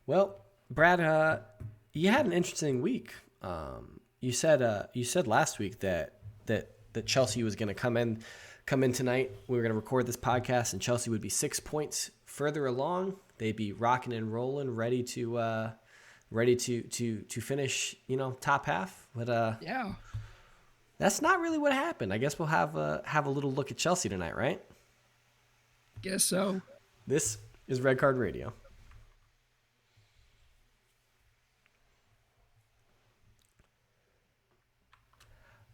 Well, Brad, you had an interesting week. You said last week that Chelsea was going to come in tonight. We were going to record this podcast, and Chelsea would be 6 points further along. They'd be rocking and rolling, ready to finish, top half. But Yeah, that's not really what happened. I guess we'll have a little look at Chelsea tonight, right? guess so. This is Red Card Radio.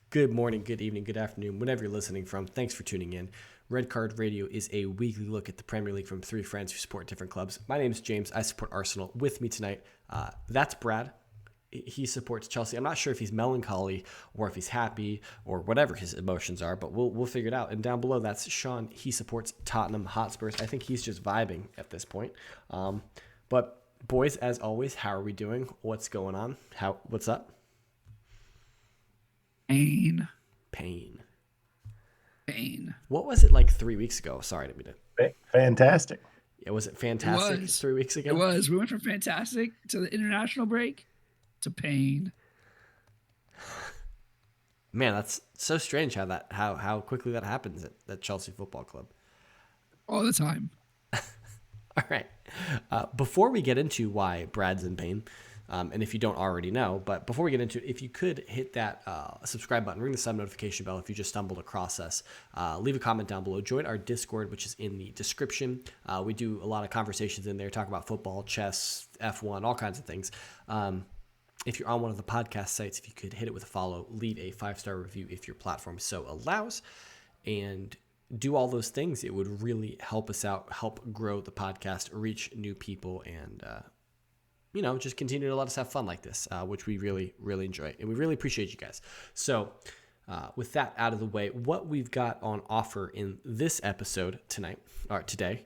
Good morning, good evening, good afternoon, whenever you're listening from. Thanks for tuning in. Red Card Radio is a weekly look at the Premier League from three friends who support different clubs. My name is James. I support Arsenal. With me tonight, that's Brad. He supports Chelsea. I'm not sure if he's melancholy or if he's happy or whatever his emotions are, but we'll figure it out. And down below, that's Sean. He supports Tottenham Hotspurs. I think he's just vibing at this point. But boys, as always, how are we doing? What's going on? What's up? Pain. What was it like 3 weeks ago? Sorry to be there. Fantastic. Yeah, was it fantastic? It was. 3 weeks ago? It was. We went from fantastic to the international break to pain. Man, that's so strange how quickly that happens at Chelsea Football Club. All the time. All right. Before we get into why Brad's in pain, and if you don't already know, but before we get into it, if you could hit that subscribe button, ring the sub notification bell if you just stumbled across us, leave a comment down below, join our Discord, which is in the description. We do a lot of conversations in there, talk about football, chess, F1, all kinds of things. If you're on one of the podcast sites, if you could hit it with a follow, leave a 5-star review if your platform so allows, and do all those things. It would really help us out, help grow the podcast, reach new people, and just continue to let us have fun like this, which we really, really enjoy. And we really appreciate you guys. So with that out of the way, what we've got on offer in this episode today,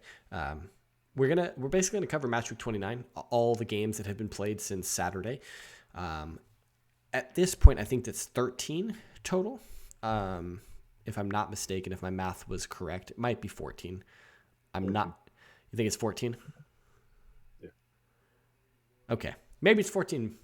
we're basically going to cover match week 29, all the games that have been played since Saturday. At this point, I think that's 13 total. If I'm not mistaken, if my math was correct, it might be 14. I'm not. You think it's 14? Okay, maybe it's 14.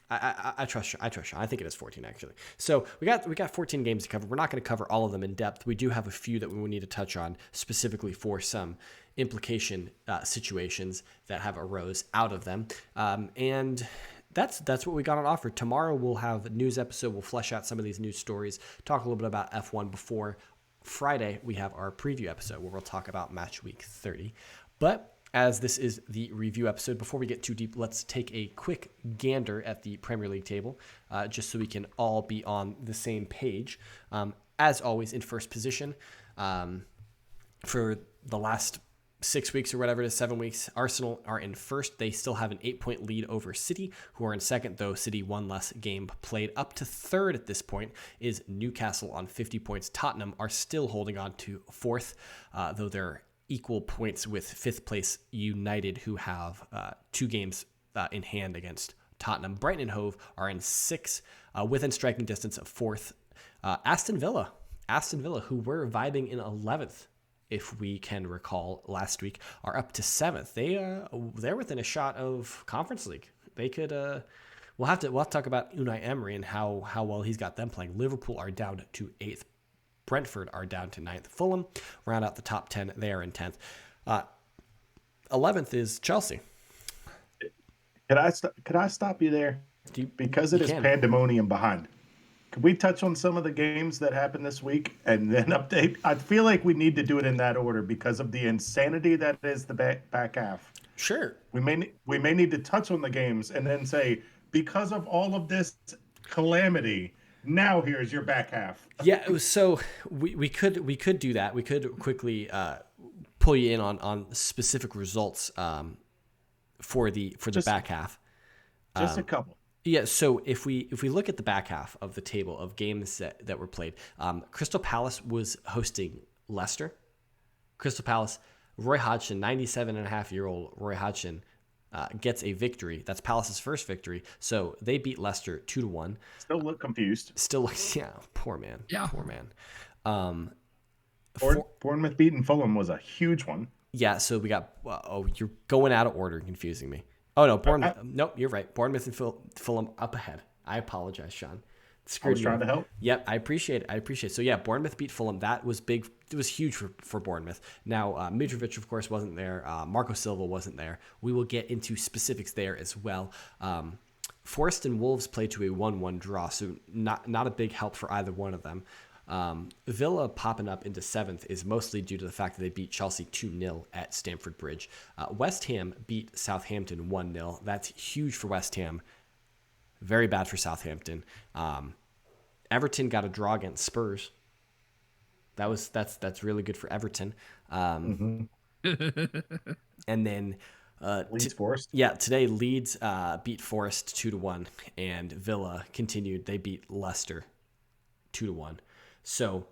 I trust you. I think it is 14 actually. So we got 14 games to cover. We're not going to cover all of them in depth. We do have a few that we will need to touch on specifically for some implication situations that have arose out of them. And that's what we got on offer. Tomorrow we'll have a news episode. We'll flesh out some of these news stories. Talk a little bit about F1 before Friday. We have our preview episode where we'll talk about match week 30. But as this is the review episode, before we get too deep, let's take a quick gander at the Premier League table, just so we can all be on the same page. As always, in first position, for the last 6 weeks or whatever it is, 7 weeks, Arsenal are in first. They still have an 8-point lead over City, who are in second, though City one less game played. Up to third at this point is Newcastle on 50 points. Tottenham are still holding on to fourth, though they're equal points with fifth place United, who have 2 games in hand against Tottenham. Brighton and Hove are in sixth, within striking distance of fourth. Aston Villa, who were vibing in 11th, if we can recall last week, are up to 7th. They're within a shot of Conference League. They could. We'll have to talk about Unai Emery and how well he's got them playing. Liverpool are down to 8th. Brentford are down to 9th. Fulham round out the top 10. They are in 10th. 11th is Chelsea. Could I stop you there? Because it is pandemonium behind. Could we touch on some of the games that happened this week and then update? I feel like we need to do it in that order because of the insanity that is the back half. Sure. We may need to touch on the games and then say, because of all of this calamity, now here's your back half. Yeah, so we could do that. We could quickly pull you in on specific results for the back half. Just a couple. Yeah, so if we look at the back half of the table of games that were played, Crystal Palace was hosting Leicester. Crystal Palace, Roy Hodgson, 97.5-year-old Roy Hodgson, gets a victory. That's Palace's first victory. So they beat Leicester 2-1. Still look confused. Poor man. Yeah. Poor man. Bournemouth beating Fulham was a huge one. Yeah, so we got, you're going out of order and confusing me. Oh no, Bournemouth. Nope, you're right. Bournemouth and Fulham up ahead. I apologize, Sean. I was trying to help. Yep, I appreciate it. So yeah, Bournemouth beat Fulham. That was big. It was huge for Bournemouth. Now, Mitrovic, of course, wasn't there. Marco Silva wasn't there. We will get into specifics there as well. Forest and Wolves played to a 1-1 draw, so not a big help for either one of them. Villa popping up into 7th is mostly due to the fact that they beat Chelsea 2-0 at Stamford Bridge. West Ham beat Southampton 1-0. That's huge for West Ham. Very bad for Southampton. Everton got a draw against Spurs. That's really good for Everton. And then Leeds Forest. Yeah, today Leeds beat Forest 2-1, and Villa continued. They beat Leicester 2-1. So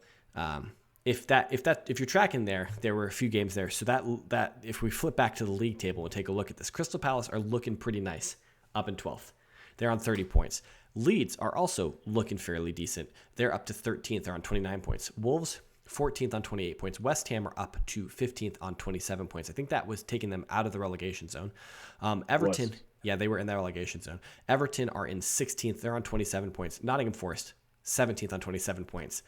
if you're tracking there were a few games there. So that if we flip back to the league table and take a look at this, Crystal Palace are looking pretty nice up in 12th. They're on 30 points. Leeds are also looking fairly decent. They're up to 13th. They're on 29 points. Wolves 14th on 28 points. West Ham are up to 15th on 27 points. I think that was taking them out of the relegation zone. Everton, yeah, they were in the relegation zone. Everton are in 16th. They're on 27 points. Nottingham Forest 17th on 27 points.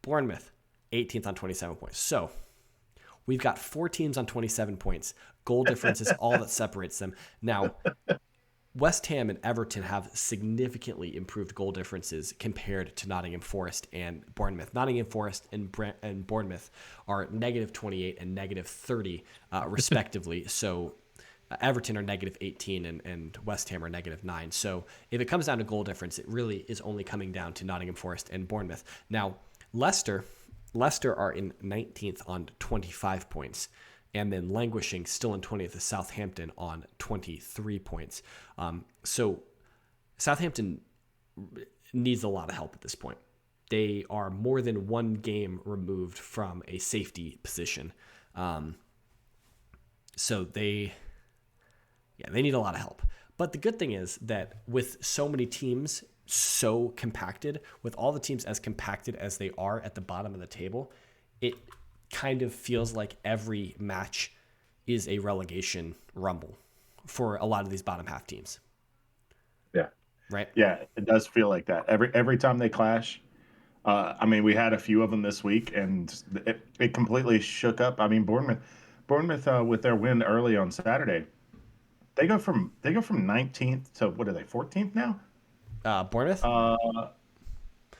Bournemouth 18th on 27 points. So we've got 4 teams on 27 points. Goal difference is all that separates them. Now, West Ham and Everton have significantly improved goal differences compared to Nottingham Forest and Bournemouth. Nottingham Forest and Bournemouth are -28 and -30, respectively. So Everton are -18 and West Ham are -9. So if it comes down to goal difference, it really is only coming down to Nottingham Forest and Bournemouth. Now, Leicester are in 19th on 25 points. And then languishing still in 20th is Southampton on 23 points. So Southampton needs a lot of help at this point. They are more than one game removed from a safety position. So they need a lot of help. But the good thing is that with so many teams so compacted, with all the teams as compacted as they are at the bottom of the table, it kind of feels like every match is a relegation rumble for a lot of these bottom half teams. Yeah. Right. Yeah, it does feel like that. Every time they clash. I mean, we had a few of them this week, and it completely shook up. I mean, Bournemouth with their win early on Saturday, they go from 19th to what are they, 14th now? Bournemouth.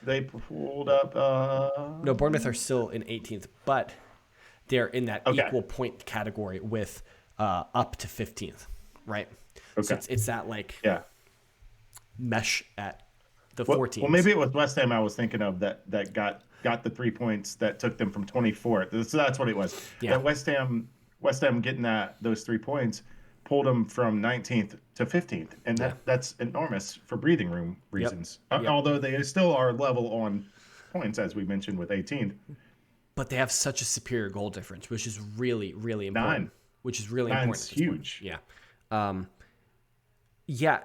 They pulled up. No, Bournemouth are still in 18th, but they're in that equal point category with up to 15th, right? Okay. So it's that mesh at the 14th. Well, maybe it was West Ham I was thinking of that got the 3 points that took them from 24th. So that's what it was. Yeah. That West Ham getting those 3 points pulled them from 19th to 15th, and that's enormous for breathing room reasons. Yep. Although they still are level on points, as we mentioned, with 18th. But they have such a superior goal difference, which is really, really important. 9. Which is really Nine's important. Huge. Yeah. Yeah.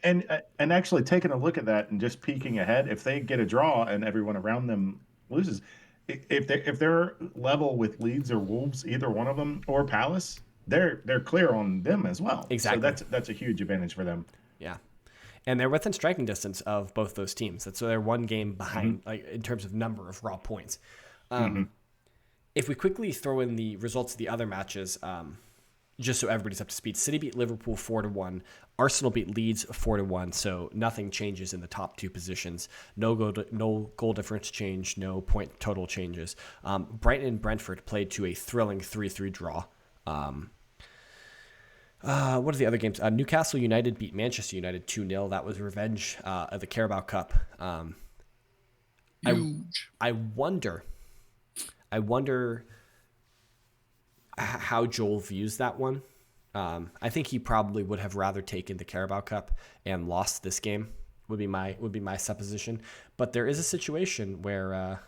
And actually taking a look at that and just peeking ahead, if they get a draw and everyone around them loses, if they're level with Leeds or Wolves, either one of them, or Palace, they're clear on them as well. Exactly. So that's a huge advantage for them. Yeah. And they're within striking distance of both those teams. So they're one game behind, like in terms of number of raw points. If we quickly throw in the results of the other matches, just so everybody's up to speed, City beat Liverpool 4-1. Arsenal beat Leeds 4-1. So nothing changes in the top 2 positions. No goal difference change. No point total changes. Brighton and Brentford played to a thrilling 3-3 draw. What are the other games? Newcastle United beat Manchester United 2-0. That was revenge of the Carabao Cup. Huge. I wonder how Joel views that one. I think he probably would have rather taken the Carabao Cup and lost this game. Would be my supposition. But there is a situation where,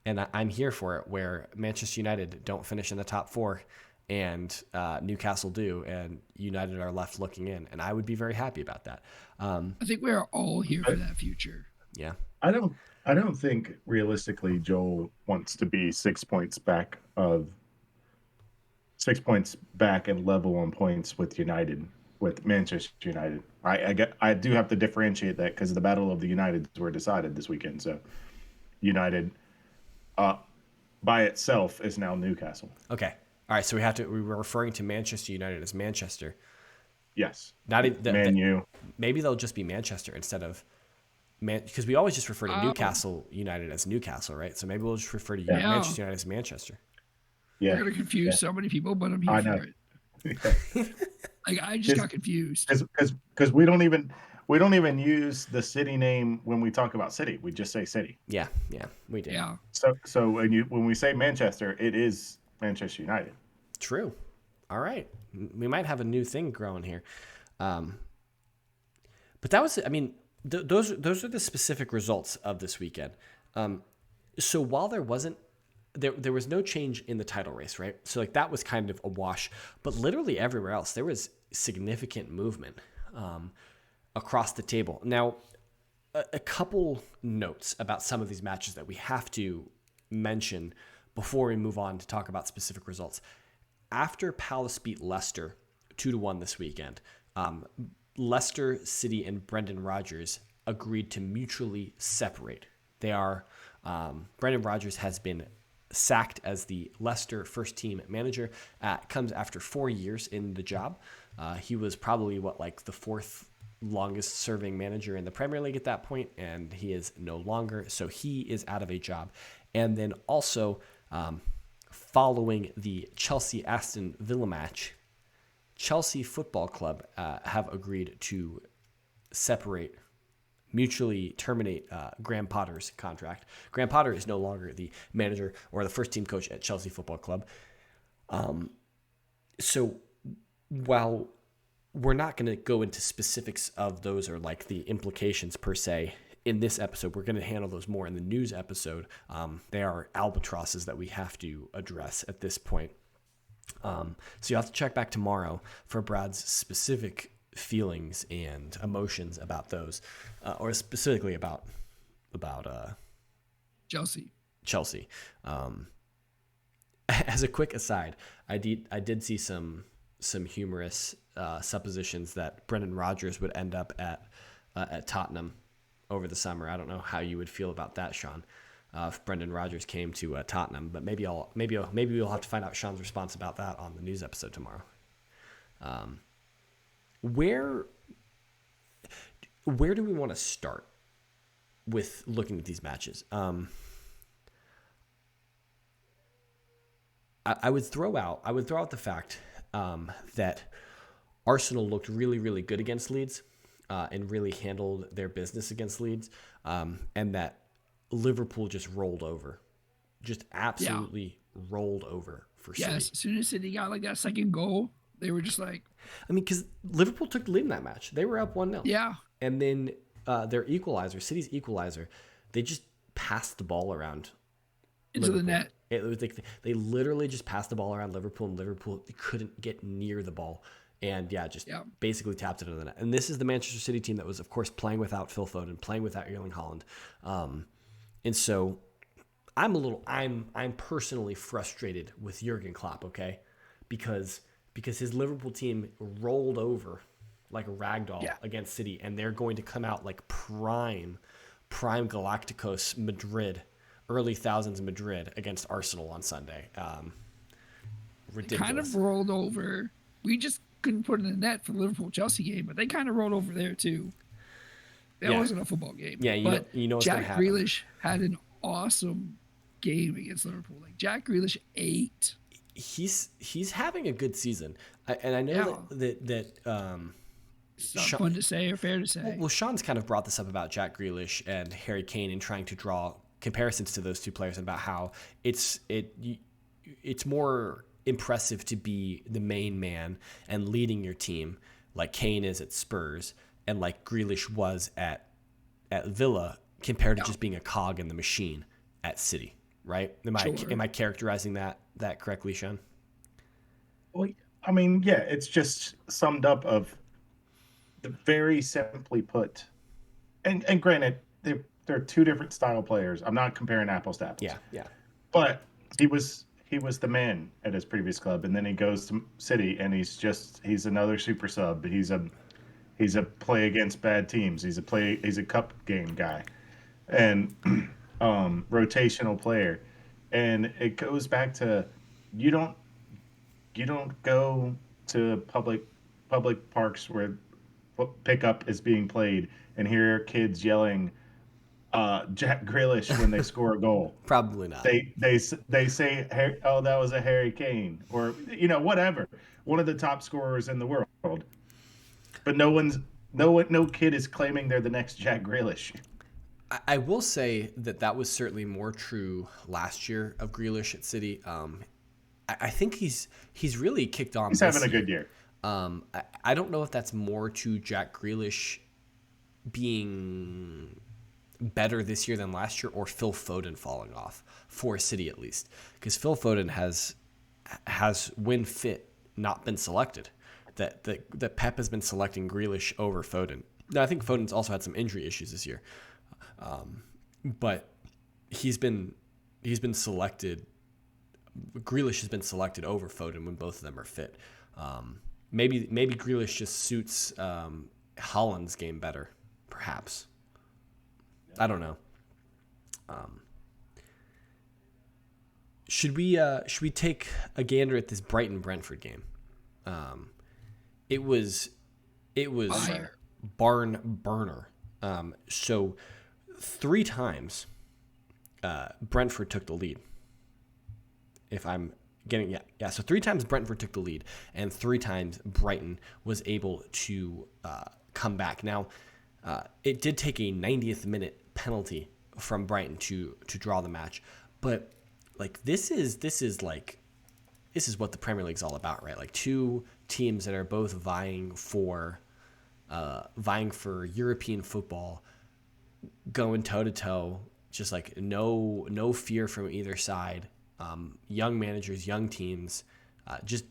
and I'm here for it, where Manchester United don't finish in the top 4. And Newcastle do, and United are left looking in, and I would be very happy about that. I think we are all here for that future. Yeah, I don't think realistically Joel wants to be 6 points back and level on points with United. with Manchester United. I do have to differentiate that because the Battle of the Uniteds were decided this weekend. So United by itself is now Newcastle. Okay. All right. So we were referring to Manchester United as Manchester. Yes. Not Man U. Maybe they'll just be Manchester instead of because we always just refer to Newcastle United as Newcastle, right? So maybe we'll just refer to Manchester United as Manchester. Yeah. We're going to confuse so many people, but I'm here for it. Like, I just got confused. Because we don't even use the city name when we talk about city. We just say city. Yeah, we do. Yeah. So when we say Manchester, it is Manchester United. True. All right. We might have a new thing growing here. But that was, I mean, those are the specific results of this weekend. So while there was no change in the title race, right? So like that was kind of a wash, but literally everywhere else there was significant movement across the table. Now, a couple notes about some of these matches that we have to mention before we move on to talk about specific results. After Palace beat Leicester 2-1 this weekend, Leicester City and Brendon Rodgers agreed to mutually separate. They are Brendon Rodgers has been sacked as the Leicester first team manager. Comes after 4 years in the job. He was probably the fourth longest serving manager in the Premier League at that point, and he is no longer. So he is out of a job. And then also following the Chelsea Aston Villa match, Chelsea Football Club have agreed to mutually terminate Graham Potter's contract. Graham Potter is no longer the manager or the first team coach at Chelsea Football Club. So while we're not going to go into specifics of those or like the implications per se in this episode, we're going to handle those more in the news episode. They are albatrosses that we have to address at this point. So you'll have to check back tomorrow for Brad's specific feelings and emotions about those, or specifically about Chelsea. As a quick aside, I did see some humorous suppositions that Brendon Rodgers would end up at Tottenham over the summer. I don't know how you would feel about that, Sean, if Brendon Rodgers came to Tottenham, but maybe we'll have to find out Sean's response about that on the news episode tomorrow. Where do we want to start with looking at these matches? I would throw out the fact that Arsenal looked really, really good against Leeds and really handled their business against Leeds, and that Liverpool just rolled over, just absolutely rolled over for City. Yes, as soon as City got like that second goal, they were just like... I mean, because Liverpool took the lead in that match. They were up 1-0. Yeah. And then their equalizer, City's equalizer, they just passed the ball around into the net. It was like they literally just passed the ball around Liverpool, and Liverpool couldn't get near the ball. And basically tapped it into the net. And this is the Manchester City team that was, of course, playing without Phil Foden, playing without Erling Haaland. And so I'm personally frustrated with Jurgen Klopp, okay? Because his Liverpool team rolled over like a ragdoll against City, and they're going to come out like prime Galacticos Madrid, early thousands Madrid against Arsenal on Sunday. Ridiculous. They kind of rolled over. We just couldn't put it in the net for the Liverpool-Chelsea game, but they kind of rolled over there too. That wasn't a football game. Yeah, you know what's Jack happen. Grealish had an awesome game against Liverpool. Like Jack Grealish ate. He's having a good season, and I know that it's not fun to say or fair to say. Well, Sean's kind of brought this up about Jack Grealish and Harry Kane and trying to draw comparisons to those two players and about how it's more impressive to be the main man and leading your team like Kane is at Spurs and like Grealish was at Villa compared to just being a cog in the machine at City, right? Am I characterizing that correctly, Sean? Well, I mean, yeah, it's just summed up of the very simply put. And granted, they're two different style players. I'm not comparing apples to apples. Yeah. But he was he was the man at his previous club, and then he goes to City, and he's another super sub. He's a play against bad teams. He's a cup game guy, and rotational player. And it goes back to you don't go to public parks where pickup is being played and hear kids yelling Jack Grealish when they score a goal. Probably not. They say, oh, that was a Harry Kane, or whatever, one of the top scorers in the world. But no kid is claiming they're the next Jack Grealish. I will say that was certainly more true last year of Grealish at City. I think he's really kicked on. He's having a good year. I don't know if that's more to Jack Grealish being better this year than last year, or Phil Foden falling off for City at least, because Phil Foden has when fit not been selected. That Pep has been selecting Grealish over Foden. Now I think Foden's also had some injury issues this year, but he's been selected. Grealish has been selected over Foden when both of them are fit. Maybe Grealish just suits Haaland's game better, perhaps. I don't know. Should we take a gander at this Brighton Brentford game? It was barn burner. So 3 times Brentford took the lead. If I'm getting so 3 times Brentford took the lead, and 3 times Brighton was able to come back. Now, it did take a 90th minute penalty from Brighton to draw the match, but like this is what the Premier League's all about, right? Like 2 teams that are both vying for European football, going toe to toe, just like no fear from either side. Young managers, young teams, just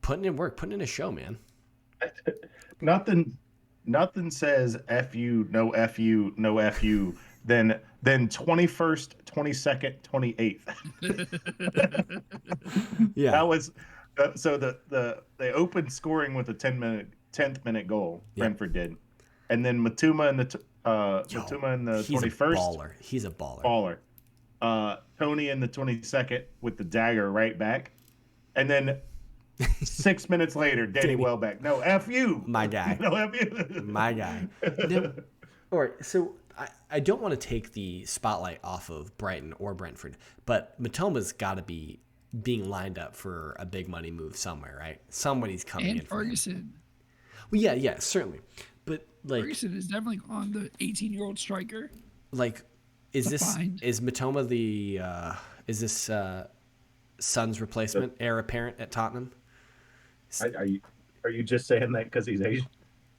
putting in work, putting in a show, man. Nothing says F you, no F you, no F you, than 21st, 22nd, 28th. Yeah. That was so they opened scoring with a 10th minute goal. Yeah. Brentford did, and then Matuma in the 21st. He's a baller. Tony in the 22nd with the dagger right back, and then 6 minutes later, Danny Welbeck. No, F you. My guy. No, F you. My guy. Now, all right, so I don't want to take the spotlight off of Brighton or Brentford, but Matoma's got to be being lined up for a big money move somewhere, right? Somebody's coming in. And Ferguson. Well, yeah, certainly. But like Ferguson is definitely on the 18-year-old striker. Like, is Matoma is this Son's replacement, heir apparent at Tottenham? Are you just saying that because he's Asian?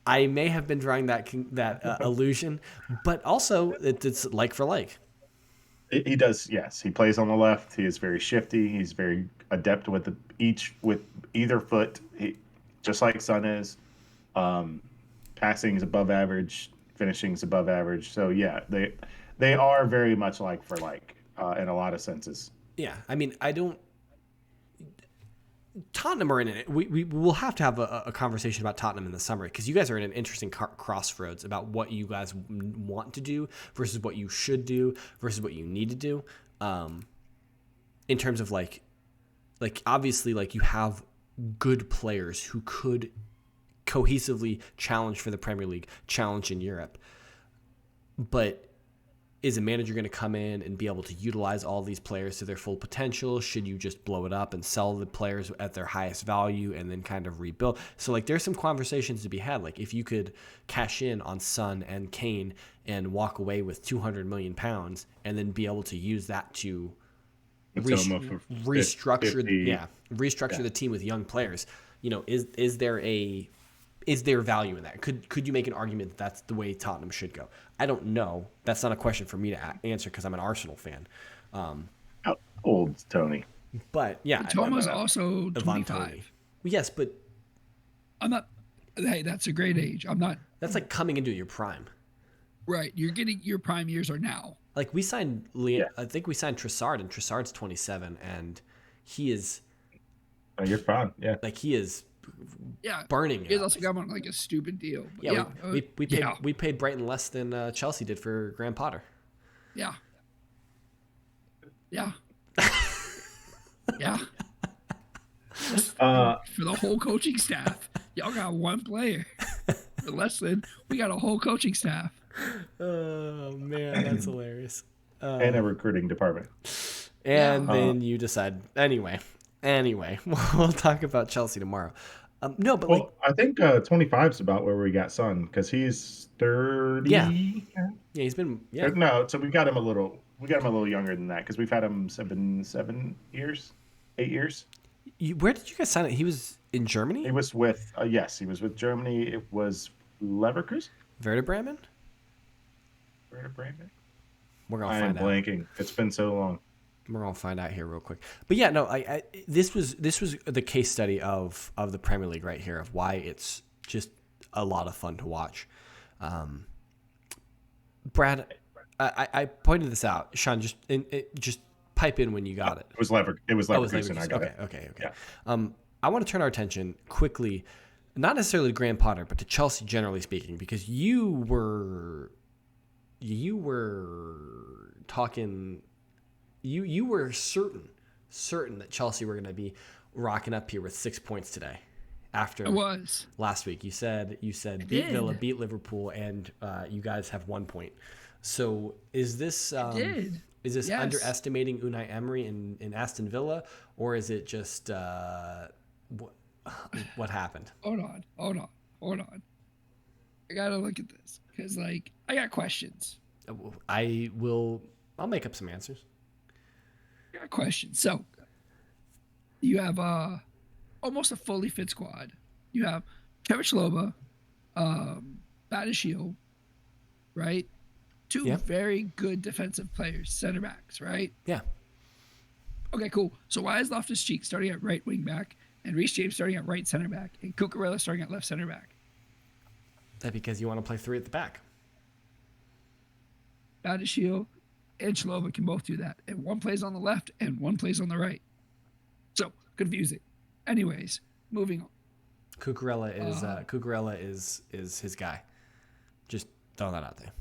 I may have been drawing that illusion, but also it's like for like. He does, yes. He plays on the left. He is very shifty. He's very adept with either foot. Just like Son is. Passing is above average. Finishing is above average. So yeah, they are very much like for like in a lot of senses. Yeah, I mean, Tottenham are in it. We will have to have a conversation about Tottenham in the summer, because you guys are in an interesting crossroads about what you guys want to do versus what you should do versus what you need to do. In terms of like obviously, like, you have good players who could cohesively challenge for the Premier League, challenge in Europe. But is a manager going to come in and be able to utilize all these players to their full potential? Should you just blow it up and sell the players at their highest value and then kind of rebuild? So, like, there's some conversations to be had. Like, if you could cash in on Son and Kane and walk away with £200 million and then be able to use that to restructure the team with young players, is there value in that? Could you make an argument that that's the way Tottenham should go? I don't know. That's not a question for me to answer because I'm an Arsenal fan. How old's Tony? But yeah, Thomas also 25. Yes, but I'm not. Hey, that's a great age. I'm not. That's like coming into your prime. Right, you're getting your prime years are now. Like I think we signed Trossard, and Trossard's 27, and he is. Oh, you're fine. Yeah. Like he is. Yeah, burning. He also got him on like a stupid deal. But we paid Brighton less than Chelsea did for Graham Potter. Yeah. Yeah. Yeah. For the whole coaching staff, y'all got one player. For less than we got a whole coaching staff. Oh man, that's hilarious. And a recruiting department. And then you decide anyway. We'll talk about Chelsea tomorrow. I think 25 is about where we got Son because he's 30. Yeah, he's been. Yeah. No, so we got him a little younger than that because we've had him 7 years, 8 years. Where did you guys sign it? He was in Germany. He was with he was with Germany. It was Leverkusen. Werder Bremen. We're gonna find out. I'm blanking. It's been so long. We're gonna find out here real quick. But yeah, no, this was the case study of the Premier League right here of why it's just a lot of fun to watch. Brad, I pointed this out. Sean, just pipe in when you got it. It was Leverkusen. I got it. Okay. Yeah. I want to turn our attention quickly, not necessarily to Graham Potter, but to Chelsea generally speaking, because you were talking. You were certain that Chelsea were going to be rocking up here with 6 points today. After last week, you said beat Villa, beat Liverpool, and you guys have 1 point. So is this yes. Underestimating Unai Emery in Aston Villa, or is it just what happened? Hold on. I gotta look at this because I got questions. I'll make up some answers. I got questions. So you have almost a fully fit squad. You have Kevin Schloba, Badashiel, right? Two very good defensive players, center backs, right? Yeah. Okay, cool. So why is Loftus-Cheek starting at right wing back and Reece James starting at right center back and Cucurella starting at left center back? That's because you want to play three at the back. Badashiel and Schloba can both do that. And one plays on the left and one plays on the right. So, confusing. Anyways, moving on. Cucurella is his guy. Just throw that out there.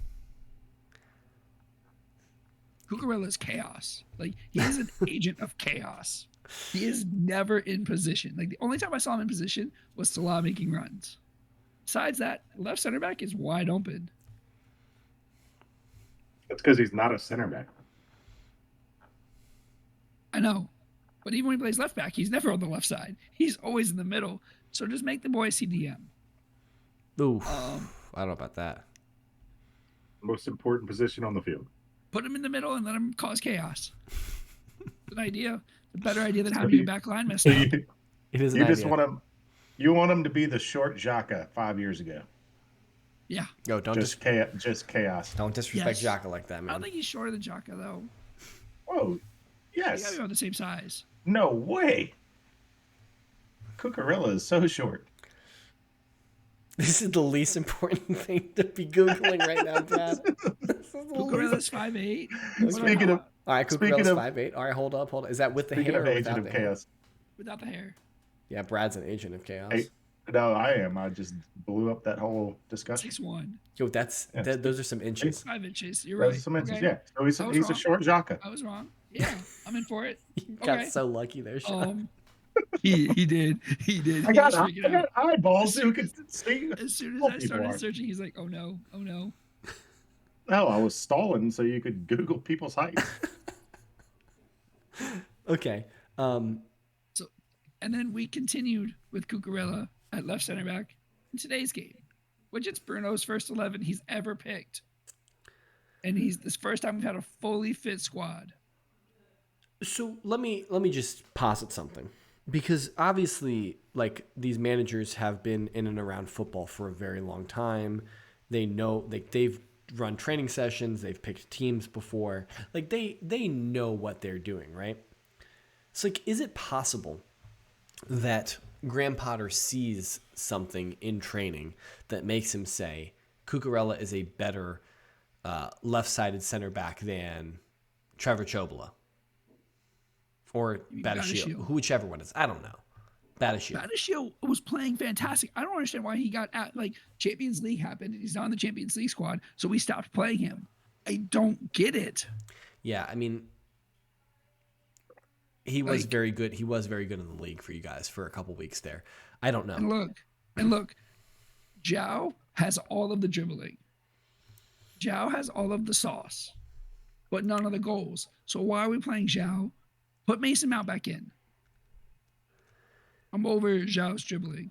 Cucurella is chaos. He is an agent of chaos. He is never in position. The only time I saw him in position was Salah making runs. Besides that, left center back is wide open. That's because he's not a center back. I know. But even when he plays left back, he's never on the left side. He's always in the middle. So just make the boy CDM. Ooh, I don't know about that. Most important position on the field. Put him in the middle and let him cause chaos. It's an idea. It's a better idea than having your back line messed up. It is an idea. You want him to be the short Xhaka 5 years ago. Yeah. No, don't just chaos. Don't disrespect Xhaka like that, man. I don't think he's shorter than Xhaka though. Oh, yes. They gotta be on the same size. No way. Cucurella is so short. This is the least important thing to be Googling right now, Brad. Cucurella's 5'8". All right, Cucurella's 5'8". All right, hold up. Is that with the hair or without the hair? Without the hair. Yeah, Brad's an agent of chaos. No, I am. I just blew up that whole discussion. 6'1". Yo, those are some inches. 5 inches. You're right. Those are some inches, yeah. So he's a short Xhaka. I was wrong. Yeah, I'm in for it. You got so lucky there, Sean. He did. I got eyeballs who could see. As soon as I started searching, he's like, oh no. No, I was stalling so you could Google people's heights. Okay. And then we continued with Cucurella at left center back in today's game, which it's Bruno's first 11 he's ever picked. And this first time we've had a fully fit squad. So let me just posit something. Because obviously, these managers have been in and around football for a very long time. They know, they've run training sessions, they've picked teams before. They know what they're doing, right? So, is it possible that Graham Potter sees something in training that makes him say Cucurella is a better left-sided center back than Trevor Chobala or Badiashile, whichever one it is. I don't know. Badiashile was playing fantastic. I don't understand why he got at Champions League happened and he's not on the Champions League squad, so we stopped playing him. I don't get it. Yeah, I mean, he was very good. He was very good in the league for you guys for a couple weeks there. I don't know. And look, Zhao has all of the dribbling. Zhao has all of the sauce, but none of the goals. So why are we playing Zhao? Put Mason Mount back in. I'm over Zhao's dribbling.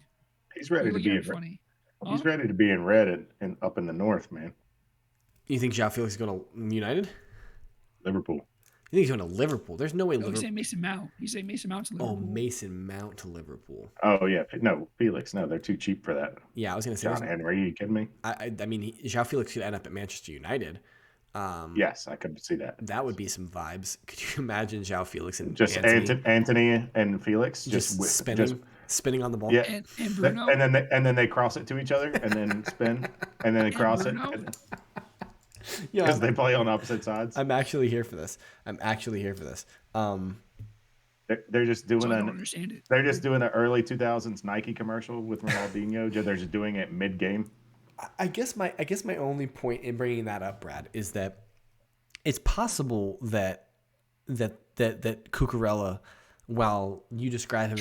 He's ready to be in funny. He's ready to be in red and up in the north, man. You think João Felix is going to United? Liverpool. You think he's going to Liverpool? There's no way. No, he's saying Mason Mount. He's saying Mason Mount to Liverpool. Oh, Mason Mount to Liverpool. Oh yeah, no, Felix. No, they're too cheap for that. Yeah, I was going to say John Henry. Are you kidding me? I mean, João Felix could end up at Manchester United. Yes, I could see that. That would be some vibes. Could you imagine João Felix and just Anthony and Felix just spinning on the ball? Yeah, and Bruno, and then they cross it to each other and then spin and then they cross it. Because they play on opposite sides. I'm actually here for this. They're just doing I don't understand it. They're just doing an early 2000s Nike commercial with Ronaldinho. They're just doing it mid-game. I guess my only point in bringing that up, Brad, is that it's possible that Cucurella, while you describe him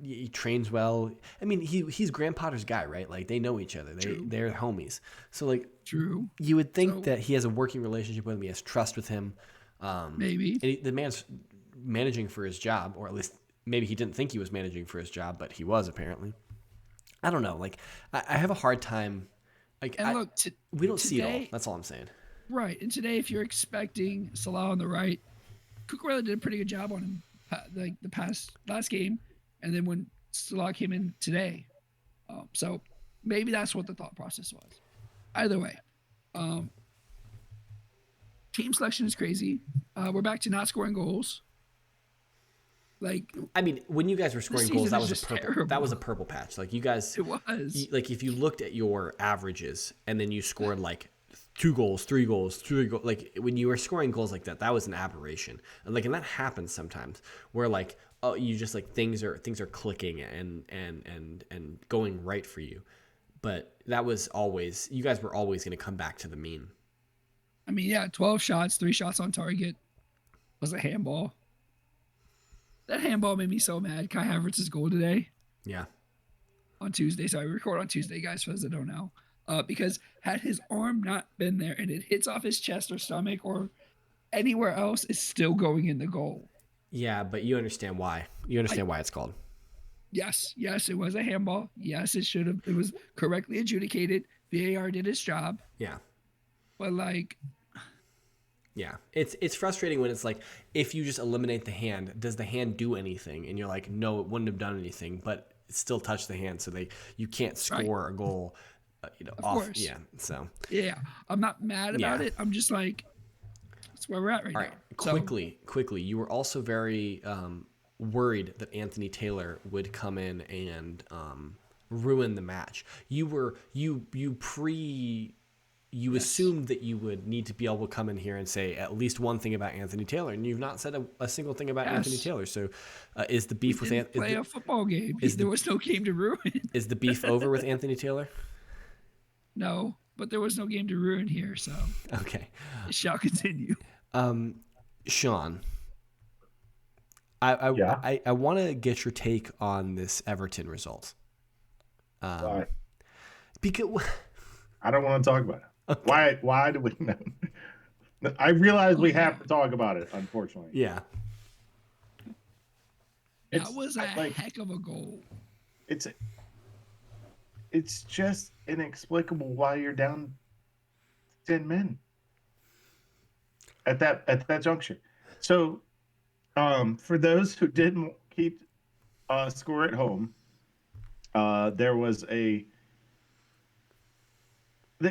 he trains well. I mean, he's Graham Potter's guy, right? Like they know each other. They're homies. So like, true. You would think that he has a working relationship with him. He has trust with him. Maybe and the man's managing for his job, or at least maybe he didn't think he was managing for his job, but he was apparently. I don't know. Like, I have a hard time. Like, we don't see it all. That's all I'm saying. Right. And today, if you're expecting Salah on the right, Cucurella did a pretty good job on him, like the last game, and then when Salah came in today. So maybe that's what the thought process was. Either way, team selection is crazy. We're back to not scoring goals. Like, I mean, when you guys were scoring goals, that was a purple patch. Like you guys, it was like if you looked at your averages and then you scored like 2 goals, 3 goals, like when you were scoring goals like that, that was an aberration. And like, and that happens sometimes where like, oh, you just like things are clicking and going right for you. But that was always, you guys were always going to come back to the mean. I mean, yeah, 12 shots, 3 shots on target was a handball. That handball made me so mad. Kai Havertz's goal today. Yeah. On Tuesday. Sorry, we record on Tuesday, guys, for those that don't know. Because had his arm not been there and it hits off his chest or stomach or anywhere else, it's still going in the goal. Yeah, but you understand why. You understand why it's called. Yes, it was a handball. Yes, it was correctly adjudicated. VAR did its job. Yeah. But like... Yeah, it's frustrating when it's like, if you just eliminate the hand, does the hand do anything? And you're like, no, it wouldn't have done anything, but it still touched the hand, so you can't score a goal, of off. Course. Yeah, so. Yeah, I'm not mad about it. I'm just like, that's where we're at right now. Quickly, you were also very worried that Anthony Taylor would come in and ruin the match. You assumed that you would need to be able to come in here and say at least one thing about Anthony Taylor, and you've not said a single thing about Anthony Taylor. So, is the beef with Anthony? Play a football game. There was no game to ruin. Is the beef over with Anthony Taylor? No, but there was no game to ruin here. So okay, it shall continue. Sean, I want to get your take on this Everton result. Why? Because I don't want to talk about it. Okay. Why do we know? I realize we have to talk about it, unfortunately. Yeah. That was a heck of a goal. It's just inexplicable why you're down 10 men at that juncture. So, for those who didn't keep score at home, there was the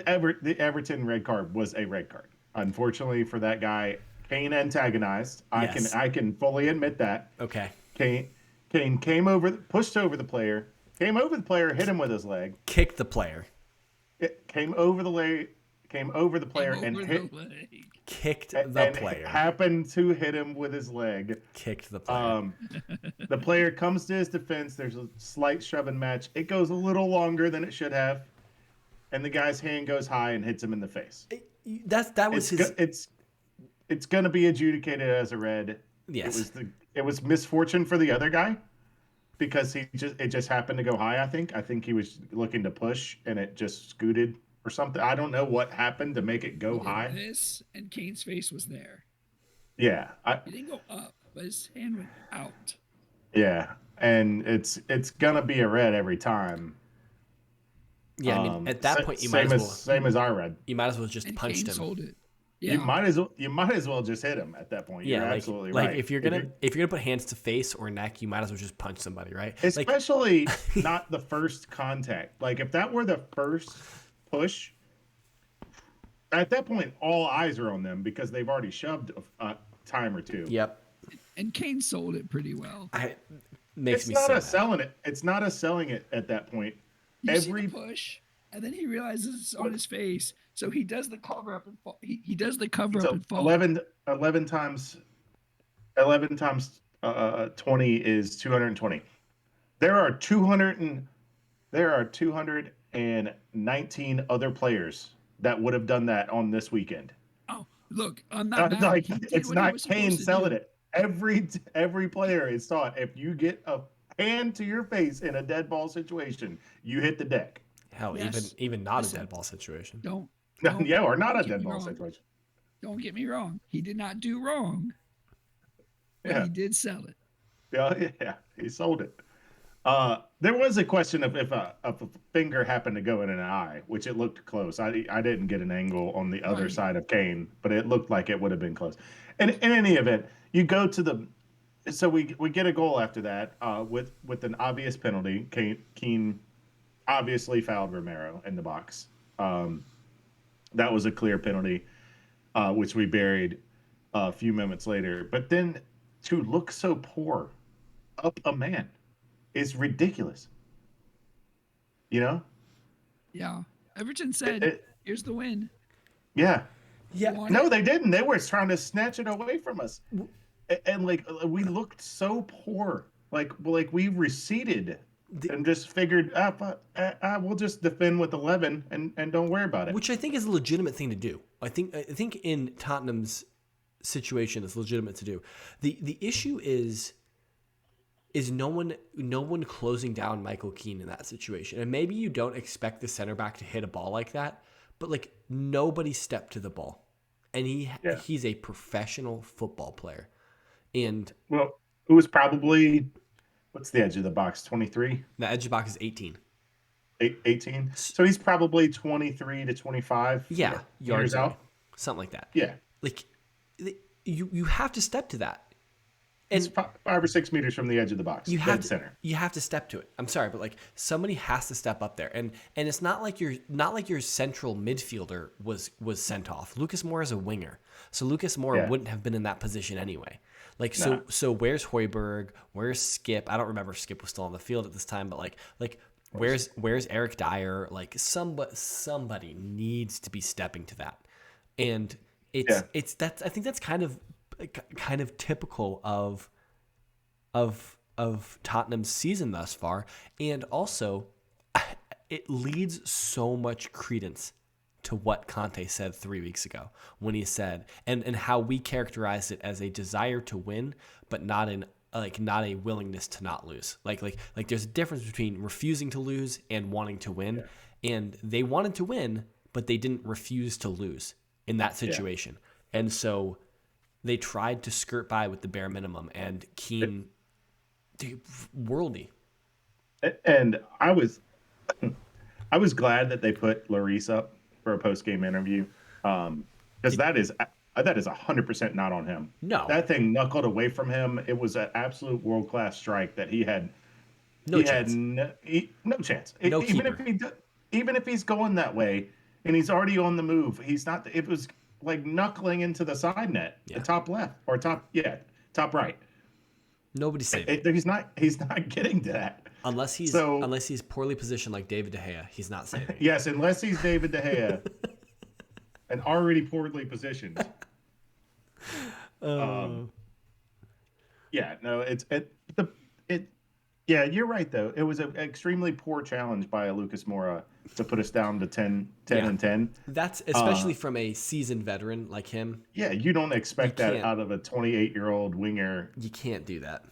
Everton red card was a red card. Unfortunately for that guy, Kane antagonized. Yes. I can fully admit that. Okay. Kane came over, pushed over the player, hit him with his leg, kicked the player. It came over the came over the player and hit, kicked the player. Happened to hit him with his leg. Kicked the player. The player comes to his defense. There's a slight shoving match. It goes a little longer than it should have, and the guy's hand goes high and hits him in the face. It's going to be adjudicated as a red. Yes. It was misfortune for the other guy because it just happened to go high. I think he was looking to push and it just scooted or something. I don't know what happened to make it go high. This and Kane's face was there. Yeah, he didn't go up, but his hand went out. Yeah, and it's gonna be a red every time. Yeah, I mean, at that point, same as our red. You might as well just punched him. Sold it. Yeah. You might as well just hit him at that point. You're absolutely right. Like if you're gonna put hands to face or neck, you might as well just punch somebody, right? Especially not the first contact. Like if that were the first push, at that point all eyes are on them because they've already shoved a time or two. Yep. And Kane sold it pretty well. It's not a selling it at that point. Every push, and then he realizes it's on his face. So he does the cover up and fall. He does the cover up and fall. 11 times 20 is 220. There are 219 other players that would have done that on this weekend. Oh, look, I'm not like it's not Kane selling it. Every player is taught if you get a hand to your face in a dead ball situation, you hit the deck. Hell, even not a dead ball situation. Or not a dead ball situation. Don't get me wrong. He did not do wrong. But he did sell it. Yeah, he sold it. There was a question of if a finger happened to go in an eye, which it looked close. I didn't get an angle on the other side of Kane, but it looked like it would have been close. And in any event, you go to so we get a goal after that with an obvious penalty. Keane obviously fouled Romero in the box. That was a clear penalty, which we buried a few moments later. But then to look so poor up a man is ridiculous. You know? Yeah. Everton said, here's the win. Yeah. No, they didn't. They were trying to snatch it away from us. And we looked so poor. Like we receded and just figured, we'll just defend with 11 and don't worry about it. Which I think is a legitimate thing to do. I think in Tottenham's situation, it's legitimate to do. The issue is no one closing down Michael Keane in that situation. And maybe you don't expect the center back to hit a ball like that, but nobody stepped to the ball. And he's a professional football player. And it was probably, what's the edge of the box? 23? The edge of the box is 18. 18? So he's probably 23 to 25 yards out. Something like that. Yeah. You have to step to that. And it's 5 or 6 meters from the edge of the box. You have to step to it. I'm sorry, but somebody has to step up there. And it's not like your central midfielder was sent off. Lucas Moura is a winger. So Lucas Moura wouldn't have been in that position anyway. So where's Højbjerg? Where's Skip? I don't remember if Skip was still on the field at this time, but where's Eric Dyer? Somebody needs to be stepping to that. And I think that's kind of typical of Tottenham's season thus far, and also it leads so much credence to what Conte said 3 weeks ago when he said and how we characterized it as a desire to win, but not a willingness to not lose. Like there's a difference between refusing to lose and wanting to win, and they wanted to win, but they didn't refuse to lose in that situation, and so they tried to skirt by with the bare minimum, and Keane, worldy. And I was glad that they put Lloris up for a post-game interview, because that is 100% not on him. No, that thing knuckled away from him. It was an absolute world-class strike that he had. No chance. No chance. Even if he's going that way and he's already on the move, he's not. It was knuckling into the side net, the top left or top right. Nobody's saving. He's not getting to that unless he's poorly positioned like David De Gea. He's not saving. Yes, unless he's David De Gea. and already poorly positioned. Yeah, no, yeah, you're right though. It was an extremely poor challenge by Lucas Moura to put us down to 10 and 10. That's especially from a seasoned veteran like him. Yeah, you don't expect that out of a 28-year-old winger. You can't do that.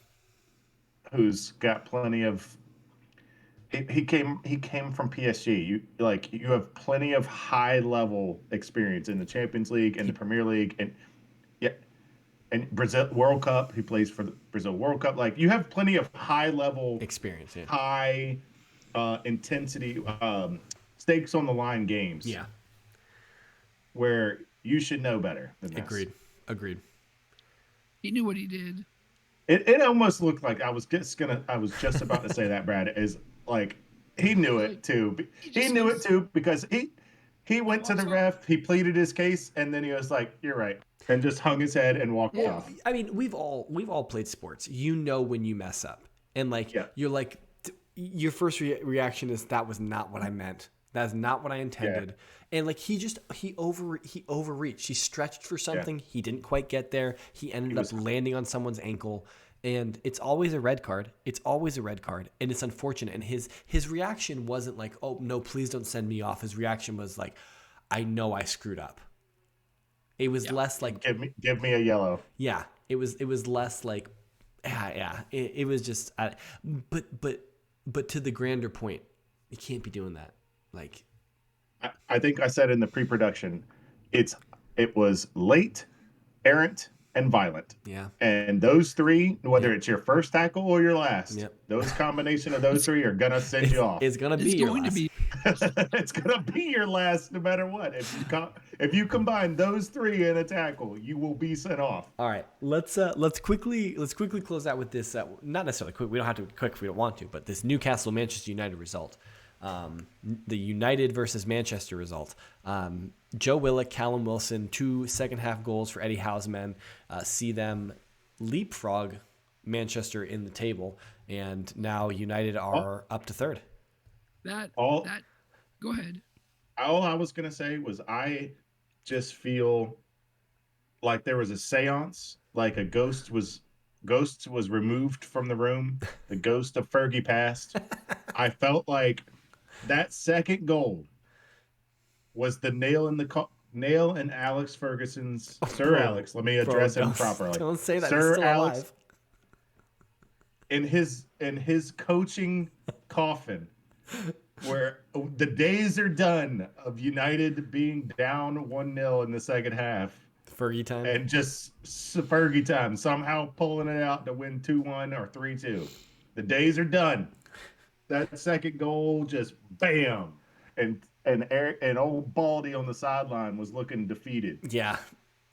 Who's got plenty of he came from PSG. You have plenty of high level experience in the Champions League and the Premier League and Brazil World Cup. He plays for the Brazil World Cup. Like, you have plenty of high level experience, high intensity stakes on the line games. Yeah. Where you should know better than this. Agreed. He knew what he did. It almost looked like I was just about to say that, Brad, is like he knew it too. He knew it too because he went to the ref, he pleaded his case, and then he was like, "You're right," and just hung his head and walked off. I mean, we've all played sports. You know when you mess up, and you're like, your first reaction is, "That was not what I meant. That's not what I intended." Yeah. And like he overreached. He stretched for something. Yeah. He didn't quite get there. He ended up landing on someone's ankle. And it's always a red card. And it's unfortunate. And his reaction wasn't like, "Oh no, please don't send me off." His reaction was like, "I know I screwed up." It was less like, give me a yellow. Yeah. It was less like, yeah. It was just, but to the grander point, you can't be doing that. Like, I think I said in the pre-production, it was late, errant, and violent. Yeah. And those three, whether it's your first tackle or your last, those combination of those three are gonna send you off. It's gonna be your last. It's gonna be your last no matter what. If you combine those three in a tackle, you will be sent off. All right, let's quickly close out with this. Not necessarily quick. We don't have to be quick if we don't want to. But this Newcastle Manchester United result, the United versus Manchester result. Joe Willock, Callum Wilson, 2 second-half goals for Eddie Howe's men. See them leapfrog Manchester in the table, and now United are up to third. Go ahead. All I was gonna say was I just feel like there was a seance, like a ghost was removed from the room. The ghost of Fergie passed. I felt like that second goal was the nail in Alex Ferguson's Sir Alex. Let me address him properly. Don't say that. Sir still Alex alive. in his coaching coffin, where the days are done of United being down 1-0 in the second half. Fergie time. And just Fergie time, somehow pulling it out to win 2-1 or 3-2. The days are done. That second goal, just bam. And old Baldy on the sideline was looking defeated. Yeah.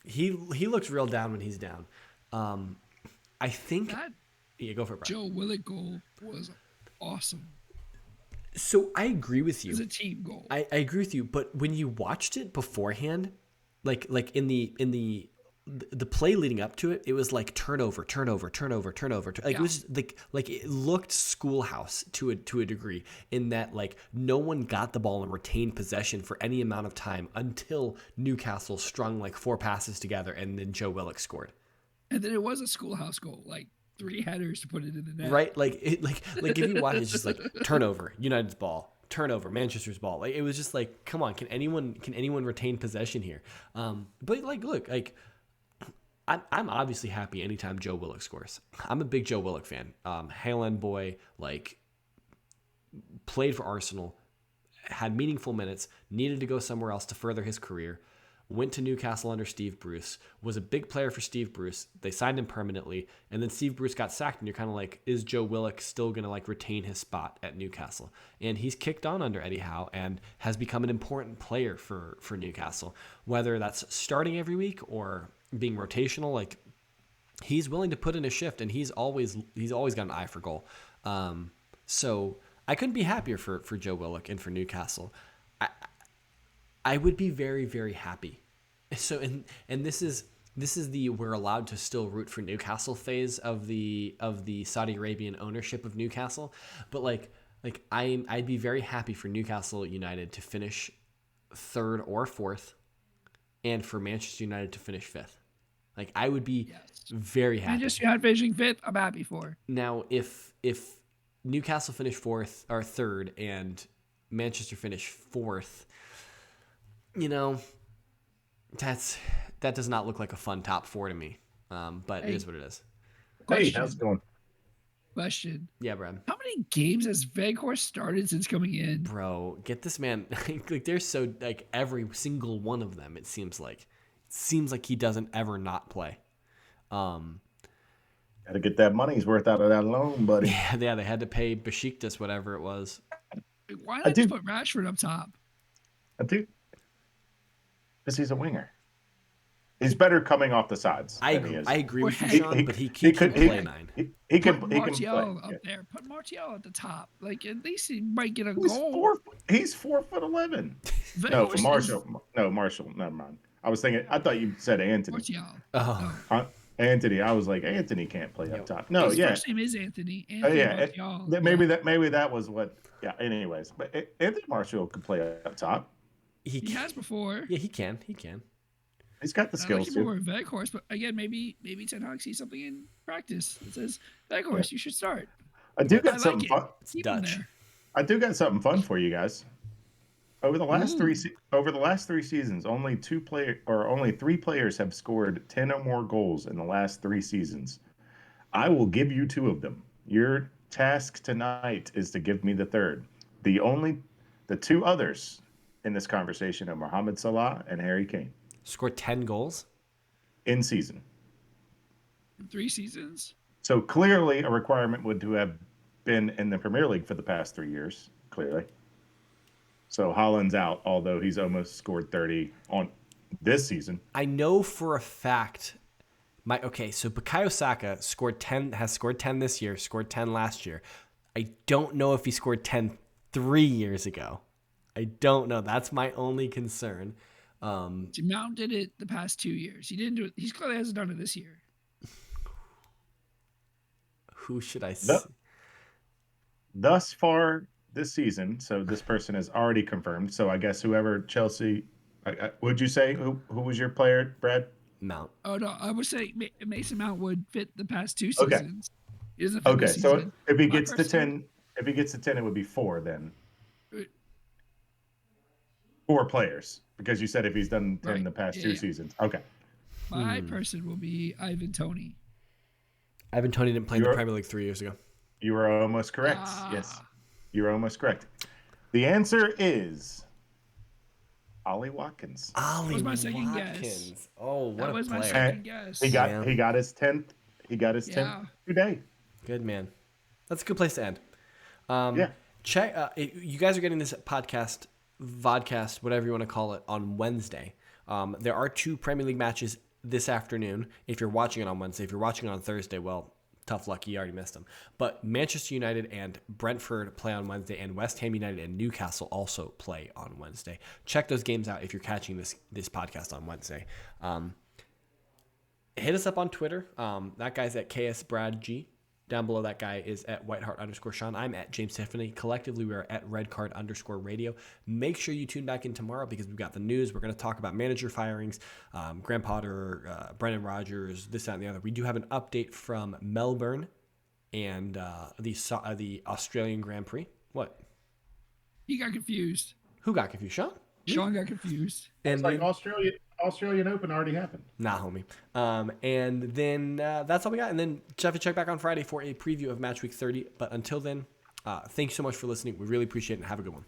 He looks real down when he's down. I think go for it, Brian. Joe Willock goal was awesome. So I agree with you. It was a team goal. I agree with you, but when you watched it beforehand, like in the play leading up to it, it was like turnover. Like it was like it looked schoolhouse to a degree, in that like no one got the ball and retained possession for any amount of time until Newcastle strung like 4 passes together, and then Joe Willock scored. And then it was a schoolhouse goal, like 3 headers to put it in the net. Like if you watch, it's just like turnover, United's ball. Turnover, Manchester's ball. Like, it was just like, come on, can anyone retain possession here? But like, look, like, I'm obviously happy anytime Joe Willock scores. I'm a big Joe Willock fan. Highland boy, like, played for Arsenal, had meaningful minutes, needed to go somewhere else to further his career. Went to Newcastle under Steve Bruce, was a big player for Steve Bruce. They signed him permanently, and then Steve Bruce got sacked, and you're kind of like, is Joe Willock still going to like retain his spot at Newcastle? And he's kicked on under Eddie Howe and has become an important player for Newcastle, whether that's starting every week or being rotational. Like, he's willing to put in a shift, and he's always got an eye for goal. So I couldn't be happier for Joe Willock and for Newcastle. I would be very, very happy. So, and this is the we're allowed to still root for Newcastle phase of the Saudi Arabian ownership of Newcastle. But like I'd be very happy for Newcastle United to finish 3rd or 4th and for Manchester United to finish 5th. Like, I would be very happy. Manchester United finishing 5th, I'm happy for. Now, if Newcastle finished 4th or 3rd and Manchester finished 4th, that does not look like a fun top 4 to me. But it is what it is. Hey, how's it going? Question. Yeah, Brad. How many games has Veghorst started since coming in? Bro, get this man. Like, they're so, like, every single one of them, it seems like he doesn't ever not play. Got to get that money's worth out of that loan, buddy. Yeah, they had to pay Besiktas whatever it was. Why not just put Rashford up top? I do. Because he's a winger. He's better coming off the sides. I agree with you, Sean, but he can play 9. He can put play. Martial up there. Put Martial at the top. Like, at least he might get a goal. He's 4'11". No, Martial. Never mind. I was thinking. I thought you said Anthony. Martial. Oh. Anthony. I was like, Anthony can't play up top. No, his first name is Anthony. Martial. Maybe that was what. Yeah. Anyways, but Anthony Martial could play up top. He has before. Yeah, he can. He's got the skills too. More Veghorst, but again, maybe Ten Hag sees something in practice that says Veghorst, you should start. I do got something fun. It's Dutch. I do got something fun for you guys. Over the last 3 seasons, only 3 players have scored 10 or more goals in the last 3 seasons. I will give you 2 of them. Your task tonight is to give me the third. The 2 others in this conversation are Mohamed Salah and Harry Kane. Scored 10 goals? In season. In 3 seasons. So clearly a requirement would to have been in the Premier League for the past 3 years, clearly. So Haaland's out, although he's almost scored 30 on this season. I know for a fact so Bukayo Saka has scored 10 this year, scored 10 last year. I don't know if he scored 10 3 years ago. I don't know. That's my only concern. Mount did it the past 2 years. He didn't do it. He clearly hasn't done it this year. Who should I say? Thus far this season, so this person is already confirmed. So I guess whoever Chelsea, would you say who was your player, Brad? Mount. Oh no, I would say Mason Mount would fit the past 2 seasons. Okay. He doesn't fit this season. So if he gets to 10, it would be 4 then. 4 players, because you said if he's done 10 in the past 2 seasons. Okay. My person will be Ivan Toney. Ivan Toney didn't play in the Premier League 3 years ago. You were almost correct. Yes. You were almost correct. The answer is Ollie Watkins. That was my second guess. Oh, what that a was player. My second guess. He got his 10th. He got his 10th today. Good man. That's a good place to end. Check. You guys are getting this vodcast, whatever you want to call it, on Wednesday. There are 2 Premier League matches this afternoon. If you're watching it on Wednesday, if you're watching it on Thursday, well, tough luck, you already missed them. But Manchester United and Brentford play on Wednesday, and West Ham United and Newcastle also play on Wednesday. Check those games out if you're catching this podcast on Wednesday. Hit us up on Twitter. That guy's at KSBradG. Down below that guy is at Whiteheart_Sean. I'm at James Tiffany. Collectively, we are at redcard_radio. Make sure you tune back in tomorrow because we've got the news. We're going to talk about manager firings, Graham Potter, Brendan Rodgers, this, that, and the other. We do have an update from Melbourne and the Australian Grand Prix. What? He got confused. Who got confused? Sean? Sean got confused. And it's like Australian Open already happened. Nah, homie. And then that's all we got. And then check back on Friday for a preview of Match Week 30. But until then, thanks so much for listening. We really appreciate it and have a good one.